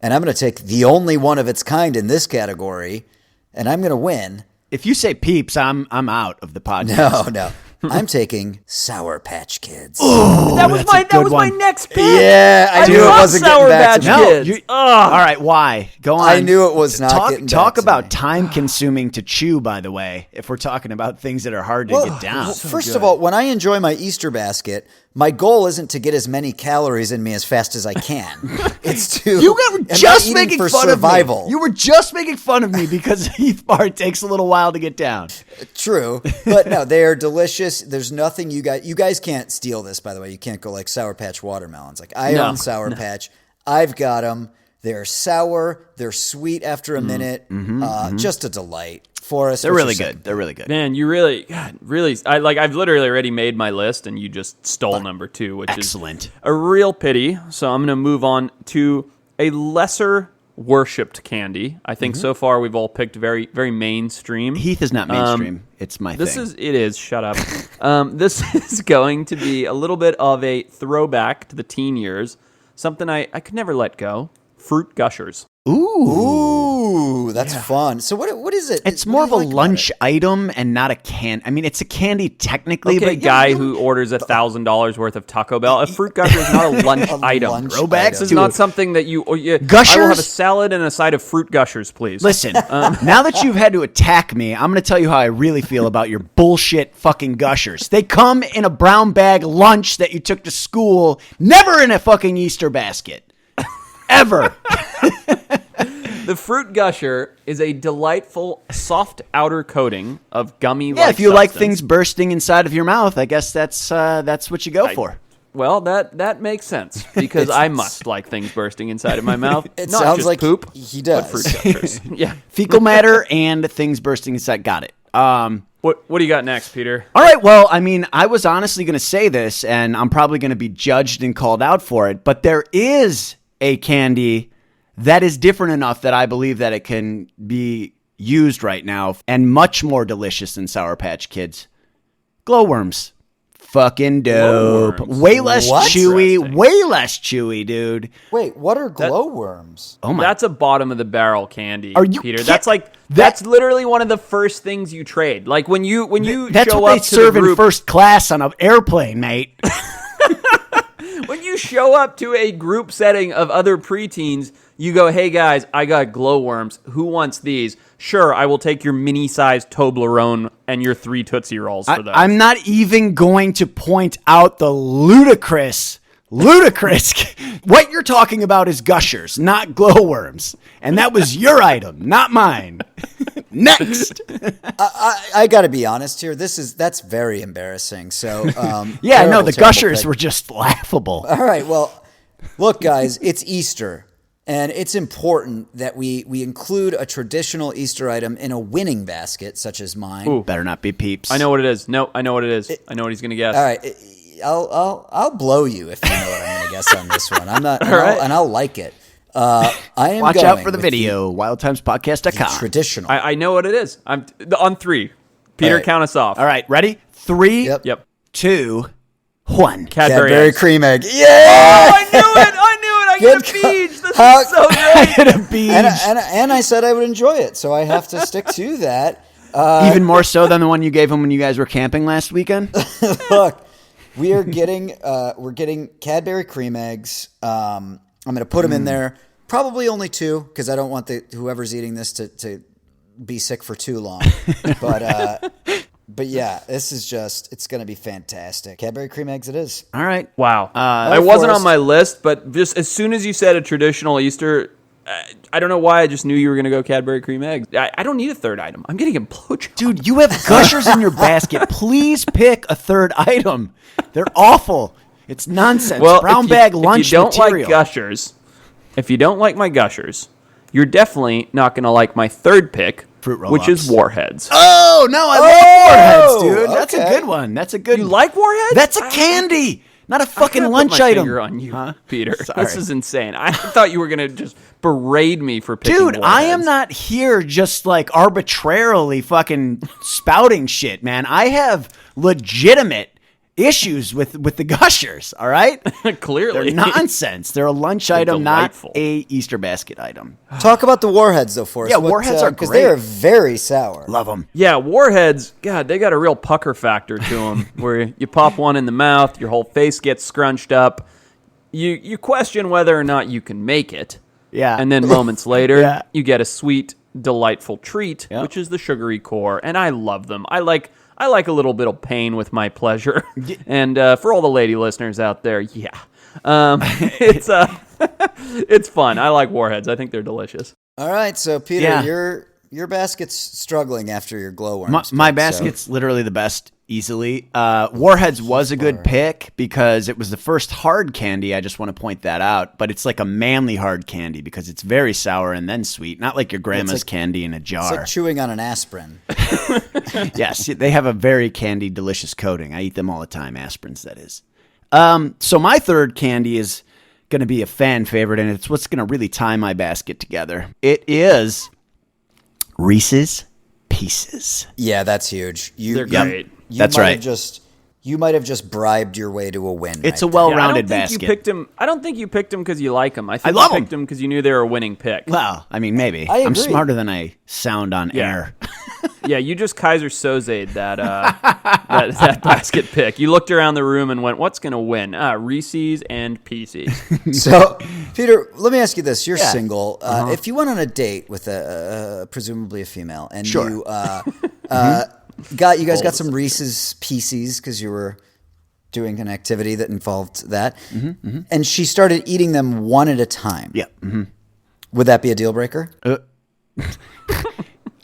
and I'm going to take the only one of its kind in this category, and I'm going to win. If you say Peeps, I'm out of the podcast. No. I'm taking Sour Patch Kids. That was that's a good my one. next pick. Yeah, I knew it love wasn't Sour getting back Patch to me. No, Kids. you- all right, why? Go on. I knew it was not getting back Talk to about me. time-consuming to chew, by the way, if we're talking about things that are hard to get down. Well, first of all, when I enjoy my Easter basket, my goal isn't to get as many calories in me as fast as I can. It's to You were am I just eating making for fun survival. of me. You were just making fun of me because Heath bar takes a little while to get down. True, but no, they are delicious. There's nothing you guys can't steal this, by the way. You can't go like Sour Patch watermelons. Like I own Sour Patch. I've got them. They're sour. They're sweet after a minute. Just a delight. Forrest, They're what's really your second good. They're really good. Man, you really, I've literally already made my list, and you just stole number 2, which Excellent. is a real pity. So I'm going to move on to a lesser worshipped candy. I think so far we've all picked very, very mainstream. Heath is not mainstream. It's my This thing. it is. Shut up. This is going to be a little bit of a throwback to the teen years. Something I could never let go. Fruit Gushers. Ooh, that's fun. So what is it? It's What more do of you a like about lunch it? item and not a can. I mean, it's a candy technically, Okay, but guy who orders $1,000 worth of Taco Bell. A fruit gusher is not a lunch item. lunch Throwbacks item. This is to not it. something that you. I will Gushers? have a salad and a side of fruit gushers, please. Listen, now that you've had to attack me, I'm going to tell you how I really feel about your bullshit fucking gushers. They come in a brown bag lunch that you took to school, never in a fucking Easter basket. Ever. The fruit gusher is a delightful, soft outer coating of gummy. Yeah, if you like things bursting inside of your mouth, I guess that's what you go for. Well, that makes sense because I must like things bursting inside of my mouth. It not sounds just like poop. he does. But fruit gushers. Yeah. Fecal matter and things bursting inside. Got it. What do you got next, Peter? All right. Well, I mean, I was honestly going to say this, and I'm probably going to be judged and called out for it, but there is a candy that is different enough that I believe that it can be used right now and much more delicious than Sour Patch Kids. Glowworms. Fucking dope. Glowworms. Way less What? chewy. Way less chewy, dude. Wait, what are glowworms? Oh my. That's a bottom of the barrel candy, Are you Peter. kid- That's literally one of the first things you trade. Like when you That's show what they up to serve the in group, first class on an airplane, mate. when you show up to a group setting of other preteens, you go, "Hey guys, I got glowworms. Who wants these?" Sure, I will take your mini-sized Toblerone and your 3 Tootsie Rolls for those. I'm not even going to point out the ludicrous. What you're talking about is gushers, not glowworms. And that was your item, not mine. Next. I got to be honest here. That's very embarrassing. So Yeah, no, terrible, the terrible gushers pick. were just laughable. All right. Well, look, guys, it's Easter. And it's important that we include a traditional Easter item in a winning basket, such as mine. Ooh. Better not be Peeps. I know what it is. No, I know what it is. I know what he's going to guess. All right, I'll blow you if you know what I'm going to guess on this one. I'm not, and I'll like it. I am. Watch going out for the with video. the WildTimesPodcast.com. traditional. I know what it is. I'm on 3. Peter, All right. count us off. All right, ready? 3, Yep. 2, 1. Cadbury Cadbury eggs. cream egg. Oh, Yeah. I knew it! I Good get a call. beach. This How- is so great. A beach. And I said I would enjoy it, so I have to stick to that. Even more so than the one you gave him when you guys were camping last weekend? Look, we're getting Cadbury cream eggs. I'm going to put them in there. Probably only 2 because I don't want whoever's eating this to be sick for too long. But yeah, this is it's going to be fantastic. Cadbury cream eggs it is. All right. Wow. right, it wasn't Forrest. on my list, but just as soon as you said a traditional Easter, I don't know why I just knew you were going to go Cadbury cream eggs. I don't need a third item. I'm getting a blowjob. Dude, you have gushers in your basket. Please pick a third item. They're awful. It's nonsense. Brown bag lunch if you don't material. like gushers, if you don't like my gushers, you're definitely not going to like my third pick, Fruit which is Roll-Ups. Warheads. Oh, no, I love Warheads, dude. That's a okay. good one. That's a good You like Warheads? That's a candy, not a fucking I'm gonna lunch put my item. finger on you, Huh? Peter. Sorry. This is insane. I thought you were going to just berate me for picking Dude, I am Warheads. not here just like arbitrarily fucking spouting shit, man. I have legitimate issues with the gushers, all right? Clearly. They're nonsense. They're a lunch item, delightful. not a Easter basket item. Talk about the Warheads though, Forrest. Yeah, Warheads are because great. they are very sour. Love them. Yeah, Warheads, God, they got a real pucker factor to them where you pop one in the mouth, your whole face gets scrunched up. You question whether or not you can make it. Yeah. And then moments later, Yeah. you get a sweet, delightful treat, Yeah. which is the sugary core. And I love them. I like a little bit of pain with my pleasure. And for all the lady listeners out there, yeah. It's it's fun. I like Warheads. I think they're delicious. All right, so Peter, Yeah. your basket's struggling after your glowworms. My pick, basket's literally the best, easily. Warheads was a good pick because it was the first hard candy. I just want to point that out. But it's like a manly hard candy because it's very sour and then sweet. Not like your grandma's like- candy in a It's jar. like chewing on an aspirin. Yes, they have a very candy, delicious coating. I eat them all the time, aspirins, that is. So my third candy is going to be a fan favorite, and it's what's going to really tie my basket together. It is Reese's Pieces. Yeah, that's huge. They're great. That's might right. have you might have just bribed your way to a win. It's a right well-rounded I don't think basket. you picked them. I don't think you picked them because you like them. I think love you 'em. picked them because you knew they were a winning pick. Well, I mean, maybe. I I'm agree. smarter than I sound on Yeah. air. Yeah, you just Kaiser Soze'd that that basket pick. You looked around the room and went, "What's going to win? Reese's and Pieces." there. So, Peter, let me ask you this: You're Yeah. single. If you went on a date with presumably a female, and Sure. you you guys got some Reese's Pieces because you were doing an activity that involved that, and she started eating them one at a time. Yeah. Mm-hmm. Would that be a deal breaker?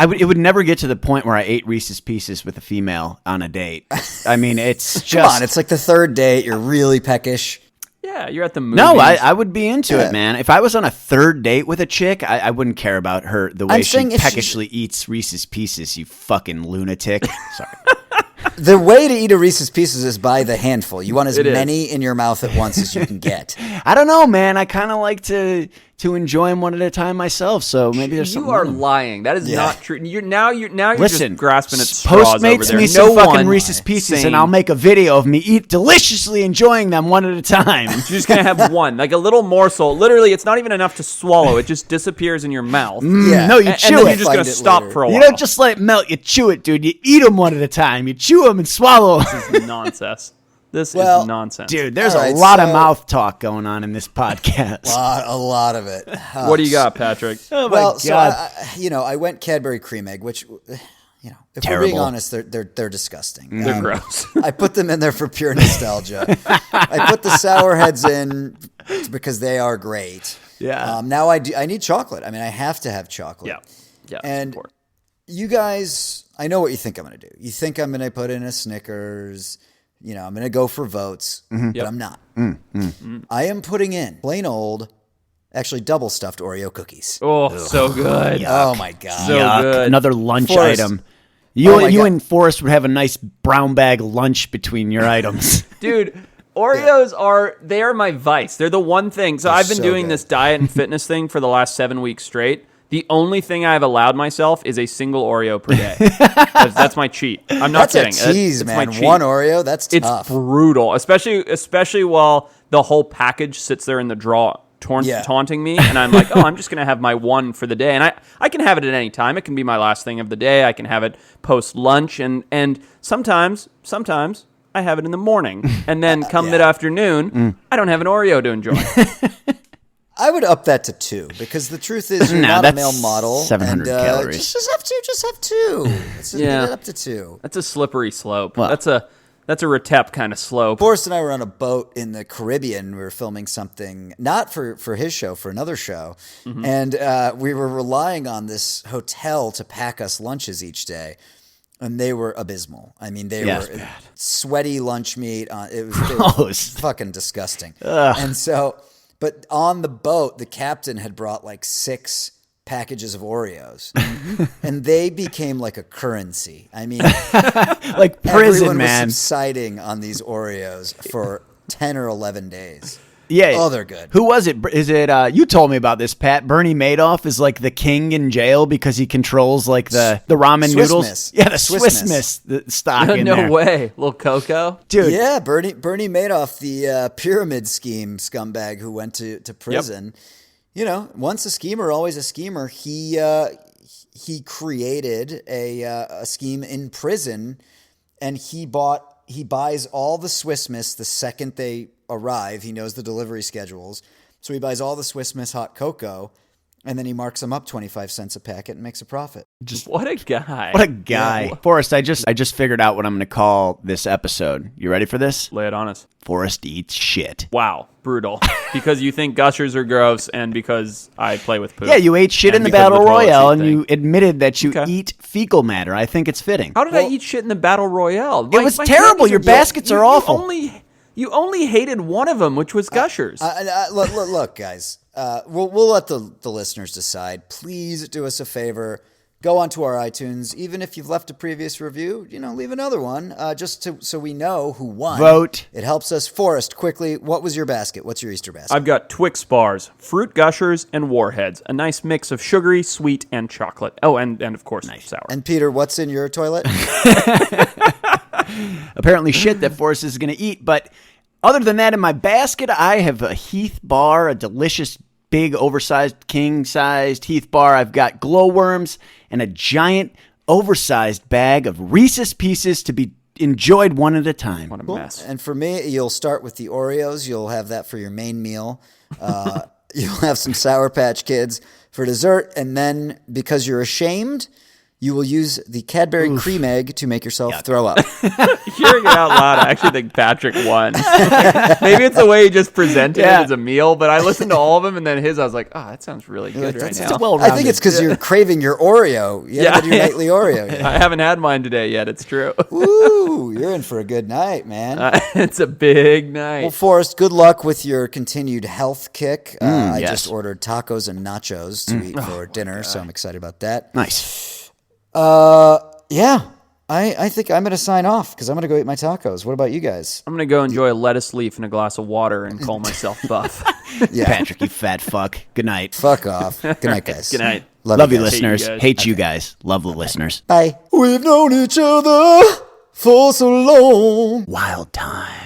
It would never get to the point where I ate Reese's Pieces with a female on a date. I mean, it's just... Come on, it's like the third date. You're really peckish. Yeah, you're at the movies. No, I would be into it, man. If I was on a third date with a chick, I wouldn't care about her, the way she peckishly eats Reese's Pieces, you fucking lunatic. Sorry. The way to eat a Reese's Pieces is by the handful. You want as many in your mouth at once as you can get. I don't know, man. I kind of like to enjoy them one at a time myself. So maybe there's something. You are lying. That is not true. You're Listen, just grasping at straws over Postmates there. me some fucking Reese's Pieces, and I'll make a video of me deliciously enjoying them one at a time. You're just gonna have one, like a little morsel. Literally, it's not even enough to swallow. It just disappears in your mouth. No, you chew and then it. you're just gonna stop for a while. You don't just let it melt. You chew it, dude. You eat them one at a time. You chew them and swallow them. This is nonsense. This is nonsense. Dude, there's a lot of mouth talk going on in this podcast. A lot of it. What do you got, Patrick? Oh my God. So I went Cadbury cream egg, which, if Terrible. we're being honest, they're disgusting. They're gross. I put them in there for pure nostalgia. I put the sour heads in because they are great. Yeah. Now I need chocolate. I mean, I have to have chocolate. Yeah. And you guys, I know what you think I'm going to do. You think I'm going to put in a Snickers. I'm going to go for votes, but I'm not. I am putting in plain old, actually double stuffed Oreo cookies. Oh, so good. Oh my God. So good. Another lunch Forrest. item. You and Forrest would have a nice brown bag lunch between your items. Dude, Oreos are my vice. They're the one thing. So I've been doing this diet and fitness thing for the last 7 weeks straight. The only thing I've allowed myself is a single Oreo per day. That's my cheat. I'm not kidding. That's a tease, it's man. My cheat. One Oreo, that's tough. It's brutal, especially while the whole package sits there in the drawer taunting me, and I'm like, oh, I'm just going to have my one for the day. And I can have it at any time. It can be my last thing of the day. I can have it post-lunch, and sometimes I have it in the morning. And then come mid-afternoon, I don't have an Oreo to enjoy. I would up that to 2 because the truth is you're not a male model. 700 calories. Just have two. Let's just get it up to 2. That's a slippery slope. Well, that's a Retep kind of slope. Forrest and I were on a boat in the Caribbean. We were filming something, not for his show, for another show. And we were relying on this hotel to pack us lunches each day. And they were abysmal. I mean, they were bad. Sweaty lunch meat. It Gross. was fucking disgusting. And so... But on the boat, the captain had brought like 6 packages of Oreos, and they became like a currency. I mean, like prison, everyone man. was subsiding on these Oreos for 10 or 11 days. Yeah. Oh, they're good. Who was it? Is it, you told me about this, Pat. Bernie Madoff is like the king in jail because he controls like the ramen Swiss noodles. Miss. Yeah, the Swiss Miss the stock in there. No way. Little Coco. Dude. Yeah, Bernie Madoff, the pyramid scheme scumbag who went to prison. Once a schemer, always a schemer. He created a scheme in prison, and he buys all the Swiss Miss the second they arrive. He knows the delivery schedules. So he buys all the Swiss Miss hot cocoa, and then he marks them up 25 cents a packet and makes a profit. What a guy. What a guy. Yeah. Forrest, I just figured out what I'm going to call this episode. You ready for this? Lay it on us. Forrest Eats Shit. Wow. Brutal. Because you think gushers are gross and because I play with poop. Yeah, you ate shit in the Battle Royale and you admitted that you eat fecal matter. I think it's fitting. How did I eat shit in the Battle Royale? It was terrible. Your baskets are awful. You only hated one of them, which was gushers. Look, guys. We'll let the listeners decide. Please do us a favor. Go onto our iTunes. Even if you've left a previous review, leave another one so we know who won. Vote. It helps us. Forrest, quickly, what was your basket? What's your Easter basket? I've got Twix bars, fruit gushers, and warheads. A nice mix of sugary, sweet, and chocolate. Oh, and of course, sour. And Peter, what's in your toilet? Apparently shit that Forrest is going to eat. But other than that, in my basket, I have a Heath bar, a delicious, big, oversized, king-sized Heath bar. I've got glowworms and a giant, oversized bag of Reese's Pieces to be enjoyed one at a time. What a mess. And for me, you'll start with the Oreos. You'll have that for your main meal. You'll have some Sour Patch Kids for dessert. And then, because you're ashamed, you will use the Cadbury cream egg to make yourself throw up. Hearing it out loud, I actually think Patrick won. Maybe it's the way he just presented it as a meal, but I listened to all of them, and then his, I was like, oh, that sounds really good right now. I think it's because you're craving your Oreo. You haven't had your nightly Oreo yet. I haven't had mine today yet. It's true. Ooh, you're in for a good night, man. It's a big night. Well, Forrest, good luck with your continued health kick. I yes. just ordered tacos and nachos to eat for dinner, so I'm excited about that. Nice. Yeah, I think I'm going to sign off because I'm going to go eat my tacos. What about you guys? I'm going to go enjoy a lettuce leaf and a glass of water and call myself buff. Yeah. Patrick, you fat fuck. Good night. Fuck off. Good night, guys. Good night. Love you, guys. listeners. guys. Hate you guys. Love the listeners. Bye. We've known each other for so long. Wild time.